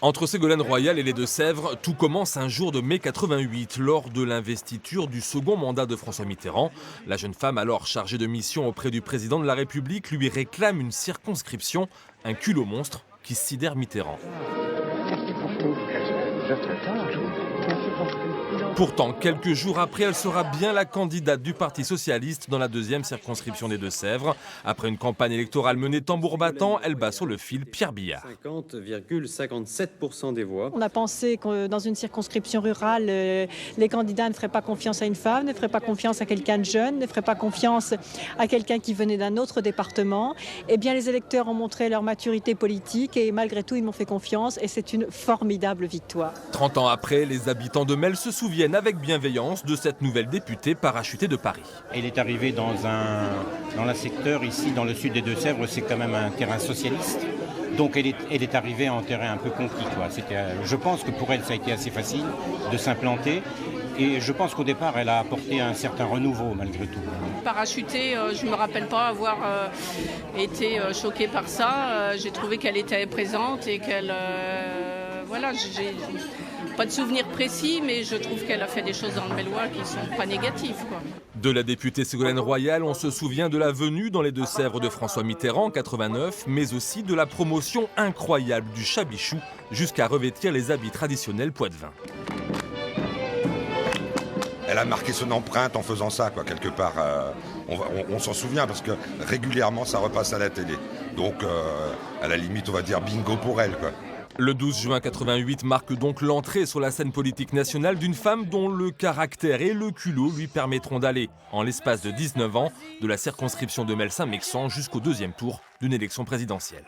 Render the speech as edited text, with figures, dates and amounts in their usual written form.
Entre Ségolène Royal et les Deux-Sèvres, tout commence un jour de mai 88, lors de l'investiture du second mandat de François Mitterrand. La jeune femme, alors chargée de mission auprès du président de la République, lui réclame une circonscription, un culot monstre qui sidère Mitterrand. Pourtant, quelques jours après, elle sera bien la candidate du Parti socialiste dans la deuxième circonscription des Deux-Sèvres. Après une campagne électorale menée tambour battant, elle bat sur le fil Pierre Billard. 50,57% des voix. On a pensé que dans une circonscription rurale, les candidats ne feraient pas confiance à une femme, ne feraient pas confiance à quelqu'un de jeune, ne feraient pas confiance à quelqu'un qui venait d'un autre département. Eh bien, les électeurs ont montré leur maturité politique et malgré tout, ils m'ont fait confiance et c'est une formidable victoire. 30 ans après, les habitants de Mel se souviennent avec bienveillance de cette nouvelle députée parachutée de Paris. Elle est arrivée dans un secteur ici, dans le sud des Deux-Sèvres, c'est quand même un terrain socialiste. Donc elle est arrivée en terrain un peu conquis, quoi. Je pense que pour elle, ça a été assez facile de s'implanter. Et je pense qu'au départ, elle a apporté un certain renouveau, malgré tout. Parachutée, je ne me rappelle pas avoir été choquée par ça. J'ai trouvé qu'elle était présente et qu'elle... voilà, j'ai pas de souvenir précis, mais je trouve qu'elle a fait des choses dans le Mellois qui ne sont pas négatives, quoi. De la députée Ségolène Royal, on se souvient de la venue dans les Deux-Sèvres de François Mitterrand en 89, mais aussi de la promotion incroyable du chabichou jusqu'à revêtir les habits traditionnels poitevins. Elle a marqué son empreinte en faisant ça, quoi, quelque part. On s'en souvient parce que régulièrement ça repasse à la télé. Donc à la limite, on va dire bingo pour elle, quoi. Le 12 juin 88 marque donc l'entrée sur la scène politique nationale d'une femme dont le caractère et le culot lui permettront d'aller, en l'espace de 19 ans, de la circonscription de Mel-Saint-Mexan jusqu'au deuxième tour d'une élection présidentielle.